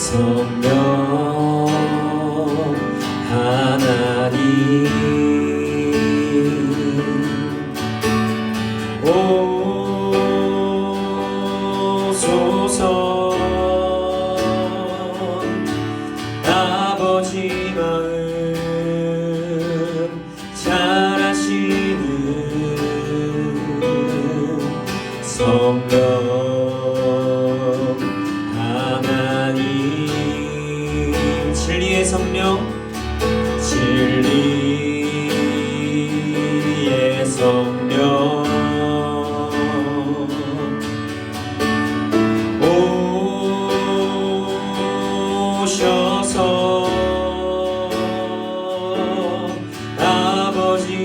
성령 하나님 오소서. 아버지 마음 잘 아시는 성령 하나님, 진리의 성령, 진리의 성령 오셔서 아버지의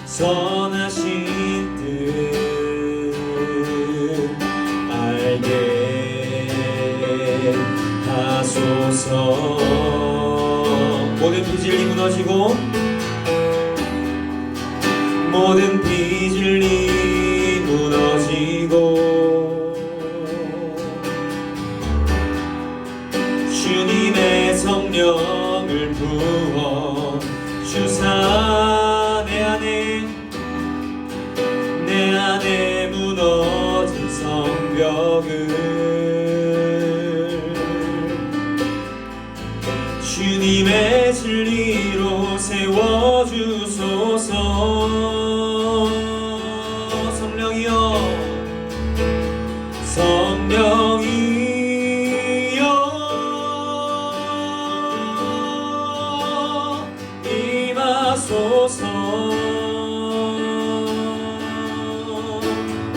선하신 뜻 알게 하소서. 모든 빚을 무너지고 모든 빚을 무너지고 주님의 성령을 부어 주사 내 안에 무너진 성벽을 주님의 진리로 세워주소서. 성령이여 성령이여 임하소서.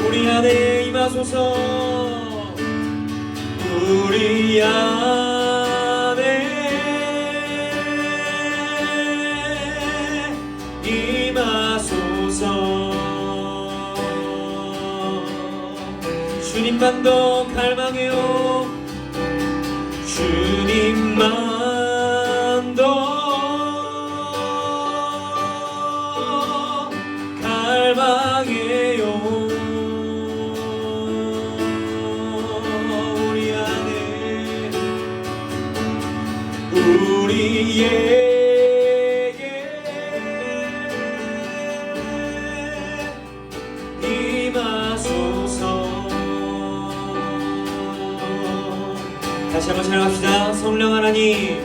우리 안에 임하소서. 우리 안에 임하소서. 주님만 더 갈망해요. 주님만 더 갈망해요. 우리 안에 우리에게 임하소서. 다시 한번 찬양합시다. 성령 하나님,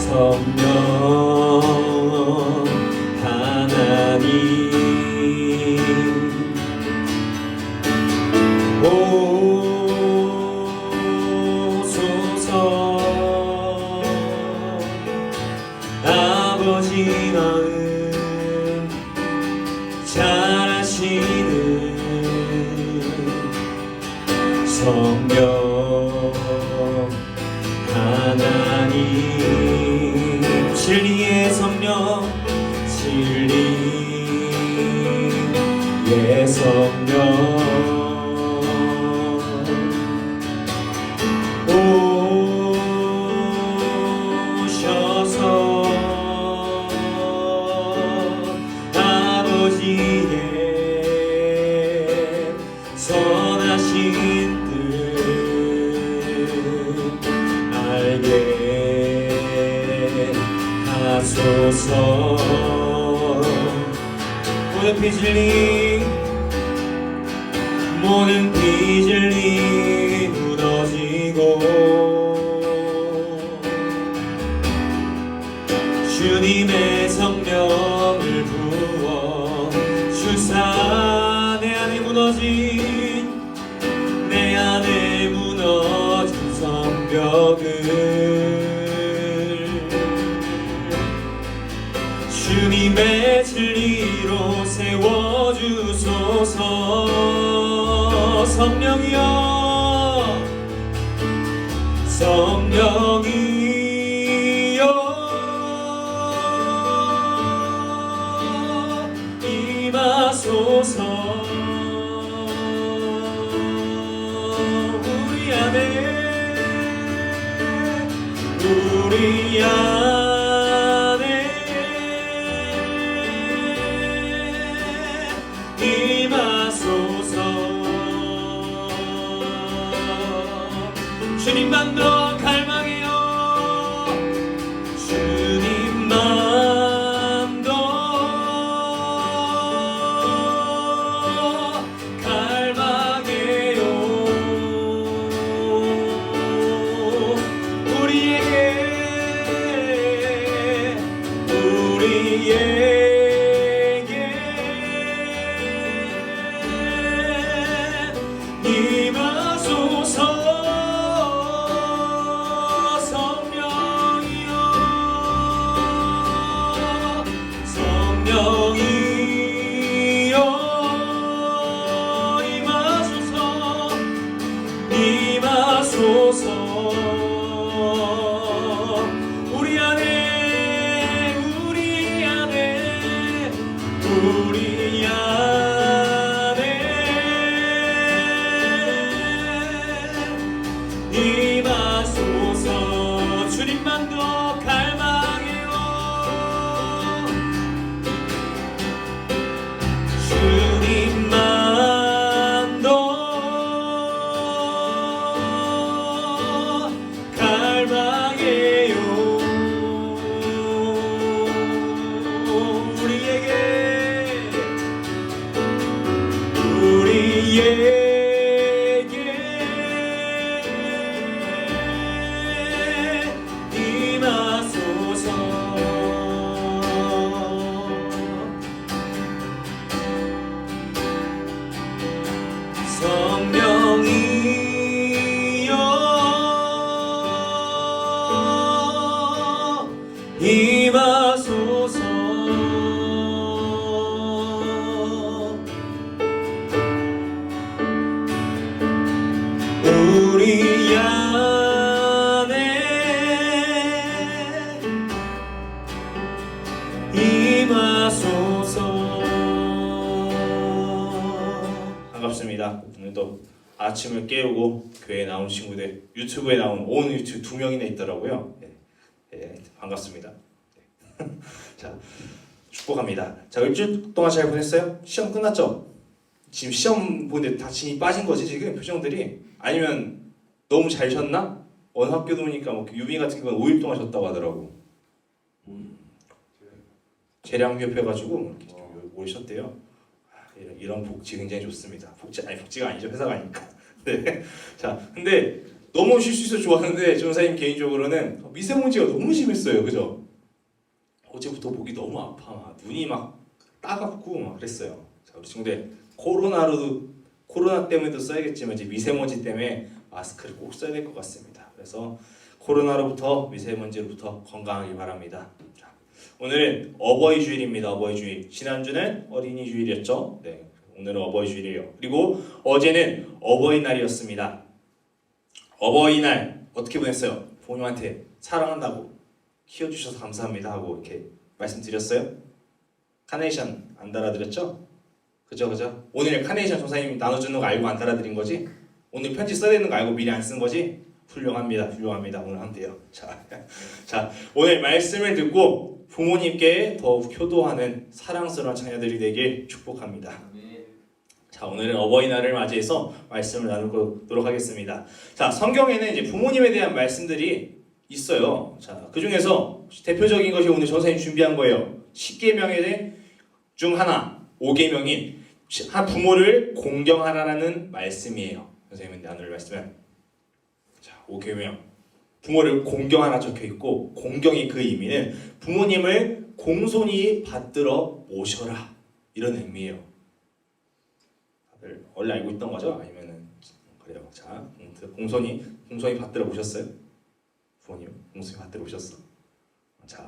성령 하나님 오소서. 아버지 마음 잘 아시는 성령 하나님, 진리의 성령, 진리의 성령 오셔서 아버지의 선하신 알게 하소서. 모든 빚을 무너지고 주님의 성령을 부어 주사 내 안에 무너진 성벽을 주님의 진리로 세워주소서. 성령이여 성령이여 임하소서. 우리 안에 임하소서. 주님만 더 갈망해요. 주님만 더 갈망해요. 임하소서. 성령이여 성령이여 임하소서. 임하소서. 우리 안에 우리 안에 우리 안에 임하소서. 주님만 더 갈망해요. 주님만 더 갈망해요. 우리에게 임하소서. 성령이여 임하소서. 우리 안에 임하소서. 반갑습니다. 오늘도 아침을 깨우고 교회에 나온 친구들, 유튜브에 나온 온 유튜브 2명이나 있더라고요. 반갑습니다. 자, 축복합니다. 자, 일주일 동안 잘 보냈어요? 시험 끝났죠? 지금 시험 보는데 다 진이 빠진 거지 지금 표정들이? 아니면 너무 잘 쉬었나? 어느 학교도 보니까 뭐 유비 같은 경우는 5일 동안 쉬었다고 하더라고. 재량협회가지고 이렇게 좀 오래 쉬었대요. 이런 복지 굉장히 좋습니다. 복지가 아니죠, 회사가 아니니까. 네. 자, 근데 너무 쉴 수 있어 좋았는데 전사님 개인적으로는 미세먼지가 너무 심했어요, 그죠? 어제부터 목이 너무 아파, 눈이 막 따갑고 막 그랬어요. 자, 우리 친구들 코로나 때문에도 써야겠지만 이제 미세먼지 때문에 마스크를 꼭 써야 될 것 같습니다. 그래서 코로나로부터 미세먼지로부터 건강하길 바랍니다. 자, 오늘은 어버이 주일입니다. 어버이 주일. 지난주는 어린이 주일이었죠. 네, 오늘은 어버이 주일이에요. 그리고 어제는 어버이날이었습니다. 어버이날 어떻게 보냈어요? 부모님한테 사랑한다고 키워주셔서 감사합니다 하고 이렇게 말씀드렸어요? 카네이션 안 달아드렸죠? 그죠? 오늘 카네이션 조사님 나눠주는 거 알고 안 달아드린 거지? 오늘 편지 써야 되는 거 알고 미리 안 쓴 거지? 훌륭합니다. 오늘 하면 돼요. 자, 오늘 말씀을 듣고 부모님께 더욱 효도하는 사랑스러운 자녀들이 되길 축복합니다. 자, 오늘은 어버이날을 맞이해서 말씀을 나누도록 하겠습니다. 자, 성경에는 이제 부모님에 대한 말씀들이 있어요. 자, 그 중에서 대표적인 것이 오늘 선생님이 준비한 거예요. 10계명의 중 하나, 5계명인 한 부모를 공경하라는 말씀이에요. 선생님이 나눌 말씀은 자, 5계명 부모를 공경하라 적혀 있고, 공경의 그 의미는 부모님을 공손히 받들어 모셔라 이런 의미예요. 다들 원래 알고 있던 거죠? 아니면은 그래요. 자, 공손히 받들어 보셨어요? 부모님 공손히 받들어 보셨어? 자,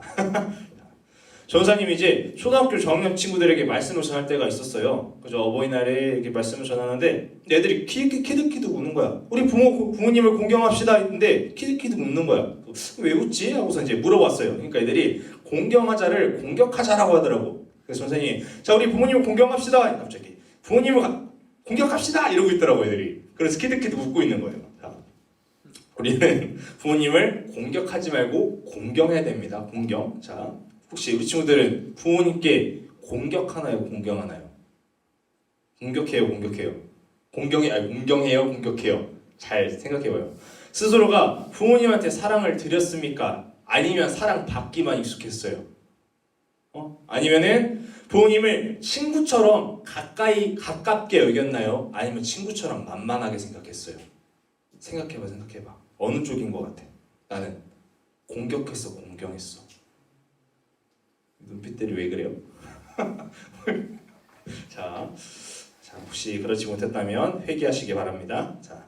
전사님이 이제 초등학교 저학년 친구들에게 말씀을 전할 때가 있었어요. 그죠? 어버이날에 이렇게 말씀을 전하는데 애들이 키득키득 웃는 거야. 우리 부모님을 공경합시다 했는데 키득키득 웃는 거야. 왜 웃지? 하고서 이제 물어봤어요. 그러니까 애들이 공경하자를 공격하자라고 하더라고. 그래서 선생님이 자, 우리 부모님을 공경합시다. 갑자기 부모님을 공격합시다 이러고 있더라고 애들이. 그래서 키득키득 웃고 있는 거예요. 자, 우리는 부모님을 공격하지 말고 공경해야 됩니다. 공경. 자, 혹시 우리 친구들은 부모님께 공격하나요? 공경하나요? 공격해요? 공격해요? 공경해요? 공격해요? 잘 생각해봐요. 스스로가 부모님한테 사랑을 드렸습니까? 아니면 사랑 받기만 익숙했어요? 아니면은 부모님을 친구처럼 가깝게 여겼나요? 아니면 친구처럼 만만하게 생각했어요? 생각해봐. 어느 쪽인 것 같아? 나는 공격했어, 공경했어. 눈빛들이 왜 그래요? 자, 혹시 그렇지 못했다면 회개하시기 바랍니다. 자,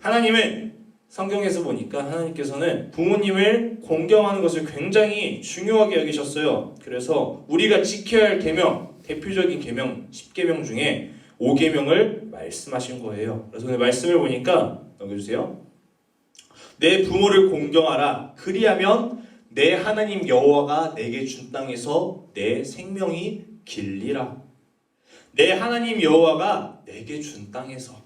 하나님은 성경에서 보니까 하나님께서는 부모님을 공경하는 것을 굉장히 중요하게 여기셨어요. 그래서 우리가 지켜야 할 계명, 대표적인 계명 10계명 중에 5계명을 말씀하신 거예요. 그래서 오늘 말씀을 보니까 넘겨주세요. 내 부모를 공경하라. 그리하면 내 하나님 여호와가 내게 준 땅에서 내 생명이 길리라. 내 하나님 여호와가 내게 준 땅에서.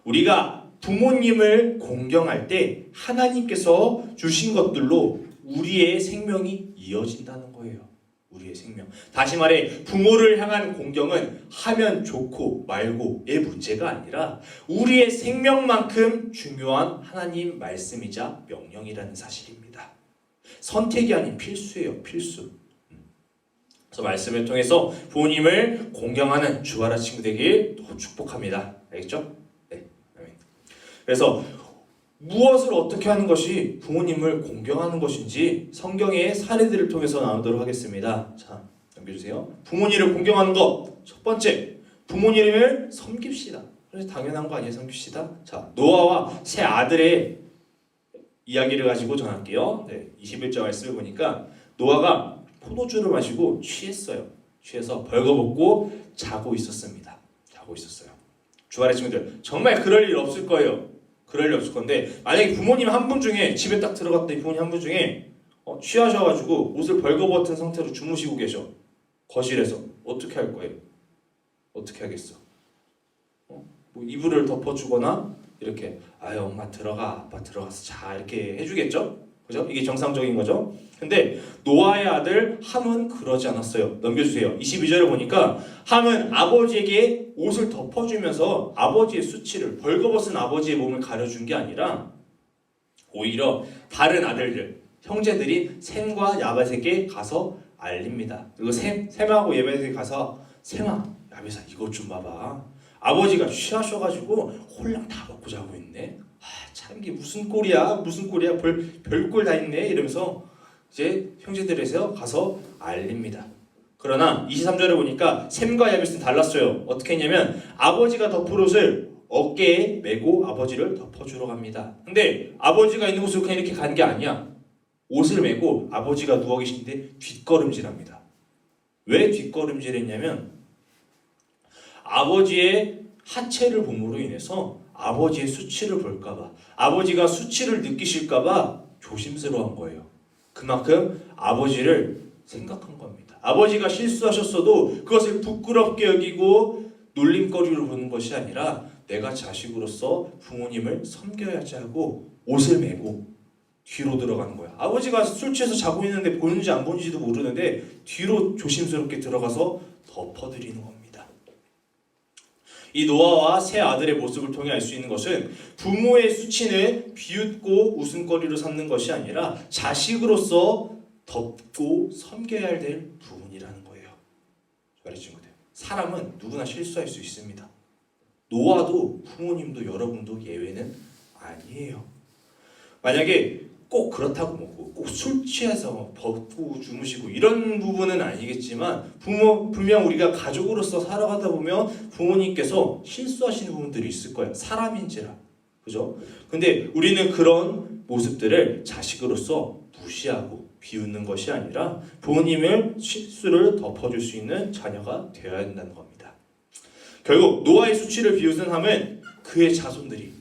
우리가 부모님을 공경할 때 하나님께서 주신 것들로 우리의 생명이 이어진다는 거예요. 우리의 생명. 다시 말해 부모를 향한 공경은 하면 좋고 말고의 문제가 아니라 우리의 생명만큼 중요한 하나님 말씀이자 명령이라는 사실입니다. 선택이 아닌 필수예요. 필수. 그래서 말씀을 통해서 부모님을 공경하는 주아라 친구 되길 축복합니다. 알겠죠? 네. 그래서 무엇을 어떻게 하는 것이 부모님을 공경하는 것인지 성경의 사례들을 통해서 나누도록 하겠습니다. 자, 넘겨주세요. 부모님을 공경하는 것. 첫 번째, 부모님을 섬깁시다. 그래서 당연한 거 아니에요? 섬깁시다. 자, 노아와 세 아들의 이야기를 가지고 전할게요. 네, 21절 말씀을 보니까 노아가 포도주를 마시고 취했어요. 취해서 벌거벗고 자고 있었습니다. 자고 있었어요. 주말의 친구들, 정말 그럴 일 없을 거예요. 그럴 일 없을 건데 만약에 부모님 한 분 중에 집에 딱 들어갔더니 부모님 한 분 중에 취하셔가지고 옷을 벌거벗은 상태로 주무시고 계셔. 거실에서 어떻게 할 거예요? 어떻게 하겠어? 뭐 이불을 덮어주거나 이렇게 아유 엄마 들어가 아빠 들어가서 자 이렇게 해주겠죠? 그죠? 이게 정상적인 거죠. 근데 노아의 아들 함은 그러지 않았어요. 넘겨주세요. 22절을 보니까 함은 아버지에게 옷을 덮어주면서 아버지의 수치를 벌거벗은 아버지의 몸을 가려준 게 아니라 오히려 다른 아들들 형제들이 셈과 야벳에게 가서 알립니다. 그리고 셈하고 야벳에게 가서 셈아 야벳아 이것 좀 봐봐. 아버지가 취하셔가지고 홀랑 다 먹고 자고 있네. 참 이게 무슨 꼴이야 별꼴 다 있네 이러면서 이제 형제들에서 가서 알립니다. 그러나 23절에 보니까 셈과 야벳은 달랐어요. 어떻게 했냐면 아버지가 덮을 옷을 어깨에 메고 아버지를 덮어주러 갑니다. 근데 아버지가 있는 곳으로 그냥 이렇게 간 게 아니야. 옷을 메고 아버지가 누워 계신데 뒷걸음질합니다. 왜 뒷걸음질했냐면 아버지의 하체를 봄으로 인해서 아버지의 수치를 볼까봐, 아버지가 수치를 느끼실까봐 조심스러운 거예요. 그만큼 아버지를 생각한 겁니다. 아버지가 실수하셨어도 그것을 부끄럽게 여기고 놀림거리로 보는 것이 아니라 내가 자식으로서 부모님을 섬겨야지 하고 옷을 메고 뒤로 들어가는 거야. 아버지가 술 취해서 자고 있는데 보는지 안 보는지도 모르는데 뒤로 조심스럽게 들어가서 덮어드리는 겁니다. 이 노아와 세 아들의 모습을 통해 알 수 있는 것은 부모의 수치는 비웃고 웃음거리로 삼는 것이 아니라 자식으로서 덮고 섬겨야 될 부분이라는 거예요. 저희 친구들, 사람은 누구나 실수할 수 있습니다. 노아도 부모님도 여러분도 예외는 아니에요. 만약에 꼭 그렇다고 먹고 꼭 술 취해서 벗고 주무시고 이런 부분은 아니겠지만 분명 우리가 가족으로서 살아가다 보면 부모님께서 실수하시는 부분들이 있을 거예요. 사람인지라. 그죠? 근데 우리는 그런 모습들을 자식으로서 무시하고 비웃는 것이 아니라 부모님의 실수를 덮어줄 수 있는 자녀가 되어야 된다는 겁니다. 결국 노아의 수치를 비웃은 함은 그의 자손들이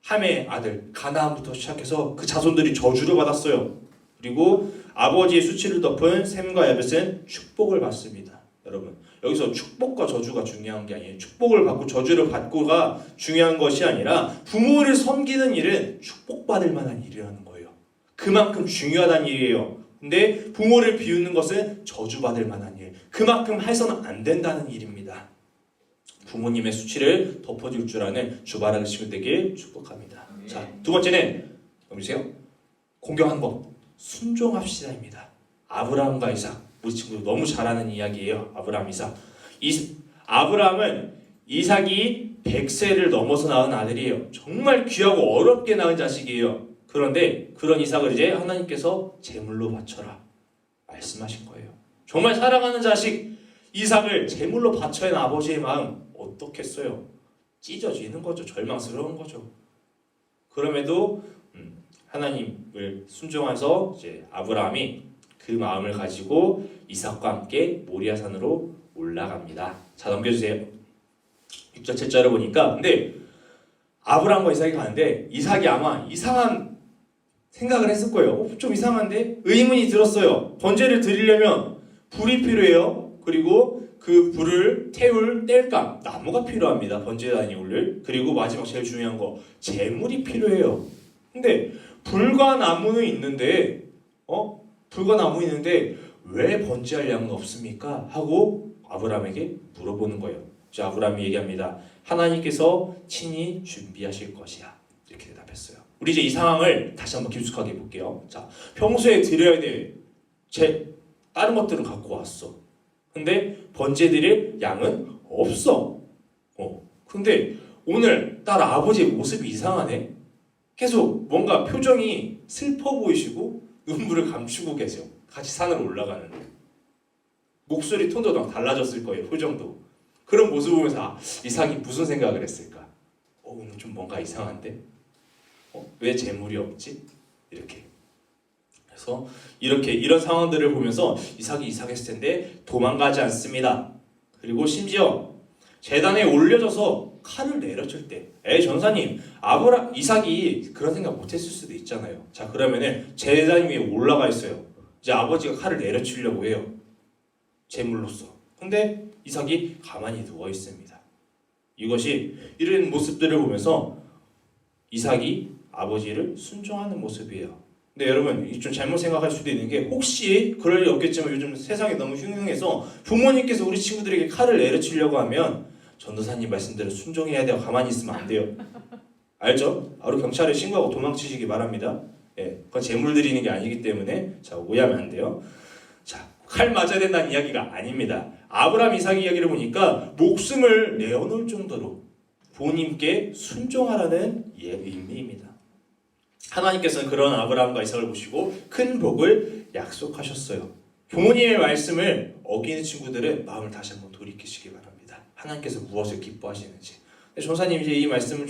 함의 아들 가나안부터 시작해서 그 자손들이 저주를 받았어요. 그리고 아버지의 수치를 덮은 셈과 야벳은 축복을 받습니다. 여러분, 여기서 축복과 저주가 중요한 게 아니에요. 축복을 받고 저주를 받고가 중요한 것이 아니라 부모를 섬기는 일은 축복받을 만한 일이라는 거예요. 그만큼 중요하다는 일이에요. 근데 부모를 비웃는 것은 저주받을 만한 일, 그만큼 해서는 안 된다는 일입니다. 부모님의 수치를 덮어줄 줄 아는 주바라기 친구 되길 축복합니다. 자, 두 번째는 보세요. 공경한 법, 순종합시다입니다. 아브라함과 이삭, 우리 친구들 너무 잘 아는 이야기예요. 아브라함, 이삭. 아브라함은 이삭이 100세를 넘어서 낳은 아들이에요. 정말 귀하고 어렵게 낳은 자식이에요. 그런데 그런 이삭을 이제 하나님께서 제물로 바쳐라 말씀하신 거예요. 정말 사랑하는 자식 이삭을 제물로 바쳐야 하는 아버지의 마음 어떻겠어요? 찢어지는 거죠. 절망스러운 거죠. 그럼에도 하나님을 순종해서 이제 아브라함이 그 마음을 가지고 이삭과 함께 모리아산으로 올라갑니다. 자, 넘겨주세요. 6절 7절을 보니까 근데 아브라함과 이삭이 가는데 이삭이 아마 이상한 생각을 했을 거예요. 좀 이상한데? 의문이 들었어요. 번제를 드리려면 불이 필요해요. 그리고 그 불을 태울 뗄감, 나무가 필요합니다. 번제단이 올릴. 그리고 마지막 제일 중요한 거, 재물이 필요해요. 근데 불과 나무는 있는데 불과 나무 있는데 왜 번제할 양은 없습니까? 하고 아브라함에게 물어보는 거예요. 자, 아브라함이 얘기합니다. 하나님께서 친히 준비하실 것이야. 이렇게 대답했어요. 우리 이제 이 상황을 다시 한번 깊숙하게 볼게요. 자, 평소에 드려야 될 다른 것들은 갖고 왔어. 근데 번제 드릴 양은 없어. 근데 오늘 딸 아버지의 모습이 이상하네. 계속 뭔가 표정이 슬퍼 보이시고 눈물을 감추고 계세요. 같이 산으로 올라가는데 목소리 톤도 막 달라졌을 거예요. 표정도. 그런 모습을 보면서 이삭이 무슨 생각을 했을까? 오늘 좀 뭔가 이상한데? 왜 재물이 없지? 이렇게. 그래서 이런 상황들을 보면서 이삭이 이삭했을 텐데 도망가지 않습니다. 그리고 심지어 제단에 올려져서 칼을 내려칠 때, 전사님, 이삭이 그런 생각 못했을 수도 있잖아요. 자, 그러면은 제단 위에 올라가 있어요. 이제 아버지가 칼을 내려치려고 해요. 제물로서. 근데 이삭이 가만히 누워 있습니다. 이런 모습들을 보면서 이삭이 아버지를 순종하는 모습이에요. 근데 여러분 좀 잘못 생각할 수도 있는 게 혹시 그럴 리 없겠지만 요즘 세상이 너무 흉흉해서 부모님께서 우리 친구들에게 칼을 내려치려고 하면 전도사님 말씀대로 순종해야 돼요. 가만히 있으면 안 돼요. 알죠? 바로 경찰에 신고하고 도망치시기 바랍니다. 그건 재물 드리는 게 아니기 때문에 자, 오해하면 안 돼요. 자, 칼 맞아야 된다는 이야기가 아닙니다. 아브라함 이삭 이야기를 보니까 목숨을 내어놓을 정도로 부모님께 순종하라는 의미입니다. 하나님께서는 그런 아브라함과 이삭을 보시고 큰 복을 약속하셨어요. 부모님의 말씀을 어기는 친구들은 마음을 다시 한번 돌이키시기 바랍니다. 하나님께서 무엇을 기뻐하시는지. 전사님 이제 이 말씀을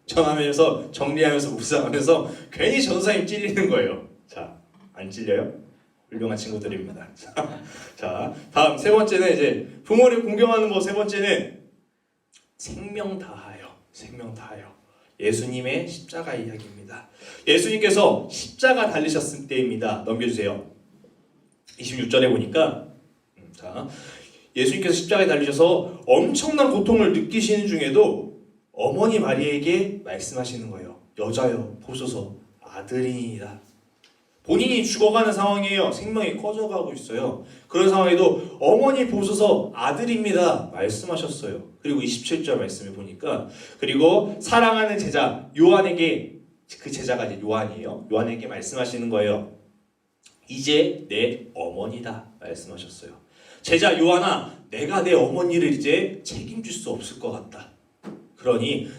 전하면서 정리하면서 묵상하면서 괜히 전사님 찔리는 거예요. 자, 안 찔려요? 훌륭한 친구들입니다. 자, 다음 세 번째는 이제 부모를 공경하는 것. 세 번째는 생명 다하여. 생명 다하여. 예수님의 십자가 이야기입니다. 예수님께서 십자가 달리셨을 때입니다. 넘겨주세요. 26절에 보니까 자, 예수님께서 십자가에 달리셔서 엄청난 고통을 느끼시는 중에도 어머니 마리에게 말씀하시는 거예요. 여자여 보소서 아들이니이다. 본인이 죽어가는 상황이에요. 생명이 꺼져가고 있어요. 그런 상황에도 어머니 보소서 아들입니다 말씀하셨어요. 그리고 27절 말씀을 보니까 그리고 사랑하는 제자 요한에게, 그 제자가 이제 요한이에요. 요한에게 말씀하시는 거예요. 이제 내 어머니다 말씀하셨어요. 제자 요한아, 내가 내 어머니를 이제 책임질 수 없을 것 같다. 그러니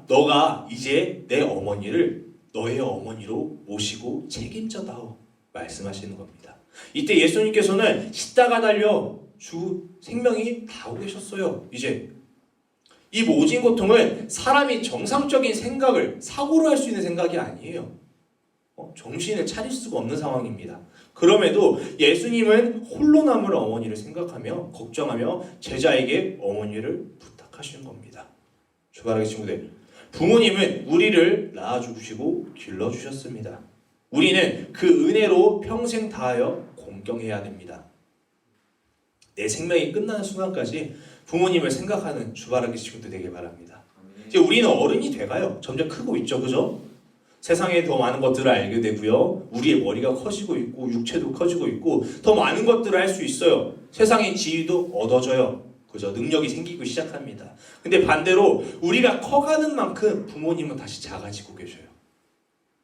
너가 이제 내 어머니를 너의 어머니로 모시고 책임져다오 말씀하시는 겁니다. 이때 예수님께서는 십자가 달려 주 생명이 다하고 계셨어요. 이제 이 모진 고통은 사람이 정상적인 생각을 사고로 할 수 있는 생각이 아니에요. 정신을 차릴 수가 없는 상황입니다. 그럼에도 예수님은 홀로 남을 어머니를 생각하며 걱정하며 제자에게 어머니를 부탁하시는 겁니다. 주바라기 친구들, 부모님은 우리를 낳아주시고 길러주셨습니다. 우리는 그 은혜로 평생 다하여 공경해야 됩니다. 내 생명이 끝나는 순간까지 부모님을 생각하는 주바라기 친구들 되길 바랍니다. 이제 우리는 어른이 돼가요. 점점 크고 있죠, 그죠? 세상에 더 많은 것들을 알게 되고요. 우리의 머리가 커지고 있고 육체도 커지고 있고 더 많은 것들을 할 수 있어요. 세상의 지위도 얻어져요. 그죠? 능력이 생기고 시작합니다. 근데 반대로 우리가 커가는 만큼 부모님은 다시 작아지고 계셔요.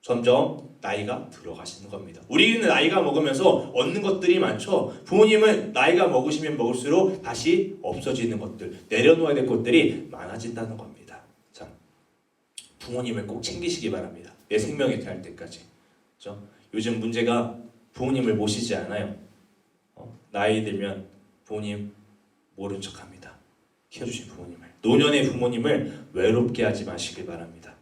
점점 나이가 들어가시는 겁니다. 우리는 나이가 먹으면서 얻는 것들이 많죠. 부모님은 나이가 먹으시면 먹을수록 다시 없어지는 것들, 내려놓아야 될 것들이 많아진다는 겁니다. 자, 부모님을 꼭 챙기시기 바랍니다. 내 생명이 갈 때까지. 그렇죠? 요즘 문제가 부모님을 모시지 않아요. 나이 들면 부모님 모른 척합니다. 키워주신 부모님을. 노년의 부모님을 외롭게 하지 마시길 바랍니다.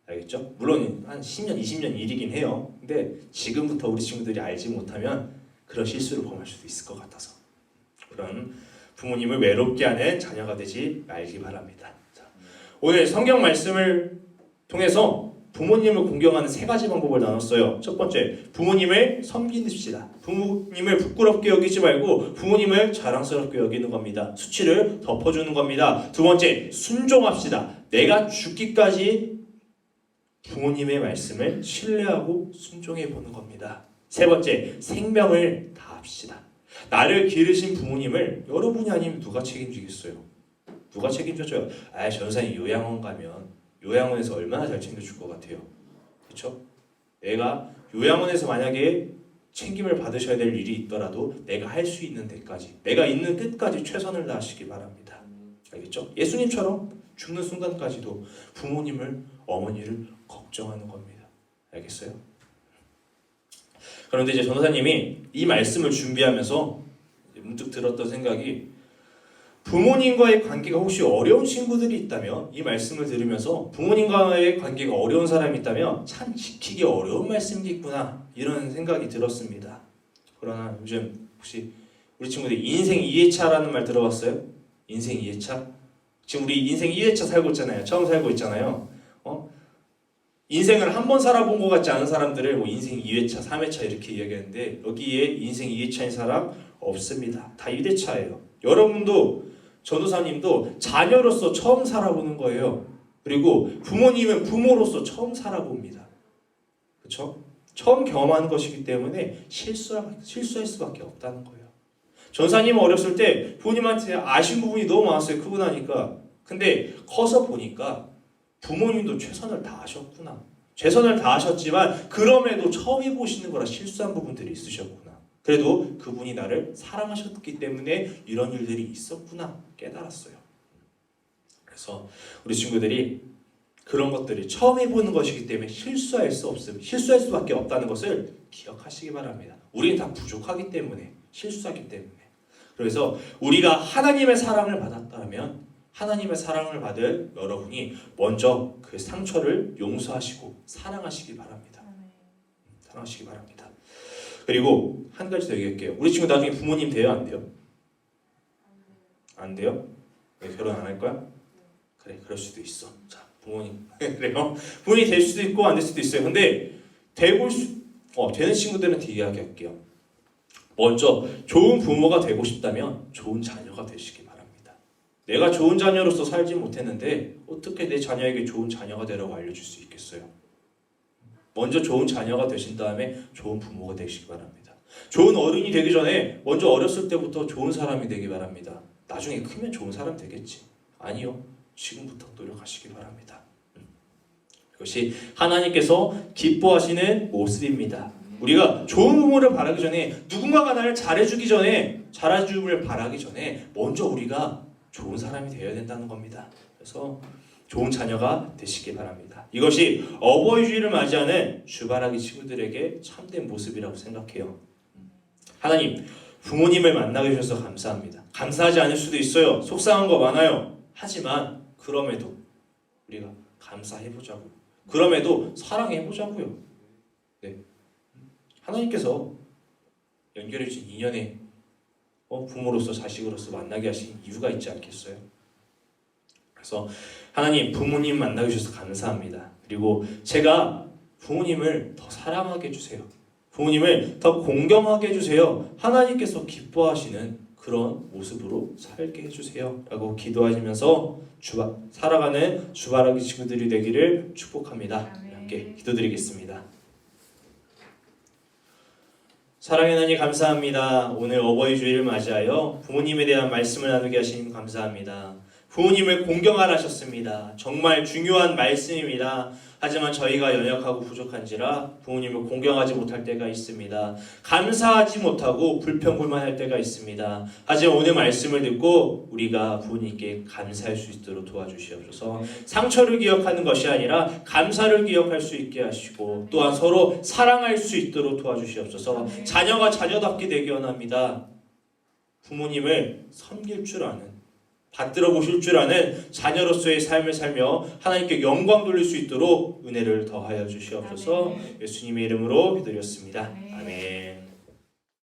알겠죠? 물론 한 10년, 20년 일이긴 해요. 근데 지금부터 우리 친구들이 알지 못하면 그런 실수를 범할 수도 있을 것 같아서 그런 부모님을 외롭게 하는 자녀가 되지 말기 바랍니다. 자, 오늘 성경 말씀을 통해서 부모님을 공경하는 세 가지 방법을 나눴어요. 첫 번째, 부모님을 섬기십시다. 부모님을 부끄럽게 여기지 말고 부모님을 자랑스럽게 여기는 겁니다. 수치를 덮어주는 겁니다. 두 번째, 순종합시다. 내가 죽기까지 부모님의 말씀을 신뢰하고 순종해 보는 겁니다. 세 번째, 생명을 다합시다. 나를 기르신 부모님을 여러분이 아니면 누가 책임지겠어요? 누가 책임져줘요? 전사님 요양원 가면 요양원에서 얼마나 잘 챙겨줄 것 같아요. 그렇죠? 내가 요양원에서 만약에 챙김을 받으셔야 될 일이 있더라도 내가 할 수 있는 데까지, 내가 있는 끝까지 최선을 다하시기 바랍니다. 알겠죠? 예수님처럼 죽는 순간까지도 부모님을, 어머니를 걱정하는 겁니다. 알겠어요? 그런데 이제 전도사님이 이 말씀을 준비하면서 문득 들었던 생각이, 부모님과의 관계가 혹시 어려운 친구들이 있다면, 이 말씀을 들으면서 부모님과의 관계가 어려운 사람이 있다면 참 지키기 어려운 말씀이겠구나, 이런 생각이 들었습니다. 그러나 요즘 혹시 우리 친구들이 인생 2회차라는 말 들어봤어요? 인생 2회차? 지금 우리 인생 2회차 살고 있잖아요. 처음 살고 있잖아요. 인생을 한 번 살아본 것 같지 않은 사람들을 뭐 인생 2회차, 3회차 이렇게 이야기하는데, 여기에 인생 2회차인 사람 없습니다. 다 1회차예요. 여러분도, 전도사님도 자녀로서 처음 살아보는 거예요. 그리고 부모님은 부모로서 처음 살아봅니다. 그렇죠? 처음 경험하는 것이기 때문에 실수할 수밖에 없다는 거예요. 전사님은 어렸을 때 부모님한테 아쉬운 부분이 너무 많았어요. 크고 나니까. 근데 커서 보니까 부모님도 최선을 다하셨구나. 최선을 다하셨지만 그럼에도 처음 해보시는 거라 실수한 부분들이 있으셨구나. 그래도 그분이 나를 사랑하셨기 때문에 이런 일들이 있었구나 깨달았어요. 그래서 우리 친구들이 그런 것들이 처음 해보는 것이기 때문에 실수할 수밖에 없다는 것을 기억하시기 바랍니다. 우리는 다 부족하기 때문에, 실수하기 때문에. 그래서 우리가 하나님의 사랑을 받았다면 하나님의 사랑을 받을 여러분이 먼저 그 상처를 용서하시고 사랑하시기 바랍니다. 사랑하시기 바랍니다. 그리고 한 가지 더 얘기할게요. 우리 친구 나중에 부모님 돼요? 안 돼요? 안 돼요? 왜 결혼 안 할 거야? 그래, 그럴 수도 있어. 자, 부모님 그래요? 부모님이 될 수도 있고 안 될 수도 있어요. 근데 되는 친구들한테 이야기할게요. 먼저 좋은 부모가 되고 싶다면 좋은 자녀가 되시기 바랍니다. 내가 좋은 자녀로서 살지 못했는데 어떻게 내 자녀에게 좋은 자녀가 되라고 알려줄 수 있겠어요? 먼저 좋은 자녀가 되신 다음에 좋은 부모가 되시기 바랍니다. 좋은 어른이 되기 전에 먼저 어렸을 때부터 좋은 사람이 되기 바랍니다. 나중에 크면 좋은 사람 되겠지. 아니요. 지금부터 노력하시기 바랍니다. 이것이 하나님께서 기뻐하시는 모습입니다. 우리가 좋은 부모를 바라기 전에, 누군가가 나를 잘해주기 전에, 잘해줌을 바라기 전에 먼저 우리가 좋은 사람이 되어야 된다는 겁니다. 그래서 좋은 자녀가 되시기 바랍니다. 이것이 어버이주의를 맞이하는 주바라기 친구들에게 참된 모습이라고 생각해요. 하나님, 부모님을 만나게 해주셔서 감사합니다. 감사하지 않을 수도 있어요. 속상한 거 많아요. 하지만 그럼에도 우리가 감사해보자고, 그럼에도 사랑해보자고요. 네. 하나님께서 연결해주신 인연에 부모로서 자식으로서 만나게 하신 이유가 있지 않겠어요? 그래서 하나님, 부모님 만나게 해주셔서 감사합니다. 그리고 제가 부모님을 더 사랑하게 해주세요. 부모님을 더 공경하게 해주세요. 하나님께서 기뻐하시는 그런 모습으로 살게 해주세요 라고 기도하시면서 살아가는 주바라기 친구들이 되기를 축복합니다. 함께 기도드리겠습니다. 사랑의 하나님 감사합니다. 오늘 어버이 주일을 맞이하여 부모님에 대한 말씀을 나누게 하시니 감사합니다. 부모님을 공경하라 하셨습니다. 정말 중요한 말씀입니다. 하지만 저희가 연약하고 부족한지라 부모님을 공경하지 못할 때가 있습니다. 감사하지 못하고 불평불만할 때가 있습니다. 하지만 오늘 말씀을 듣고 우리가 부모님께 감사할 수 있도록 도와주시옵소서. 상처를 기억하는 것이 아니라 감사를 기억할 수 있게 하시고 또한 서로 사랑할 수 있도록 도와주시옵소서. 자녀가 자녀답게 되기 원합니다. 부모님을 섬길 줄 아는, 받들어 보실 줄 아는 자녀로서의 삶을 살며 하나님께 영광 돌릴 수 있도록 은혜를 더하여 주시옵소서. 예수님의 이름으로 기도드렸습니다. 아멘.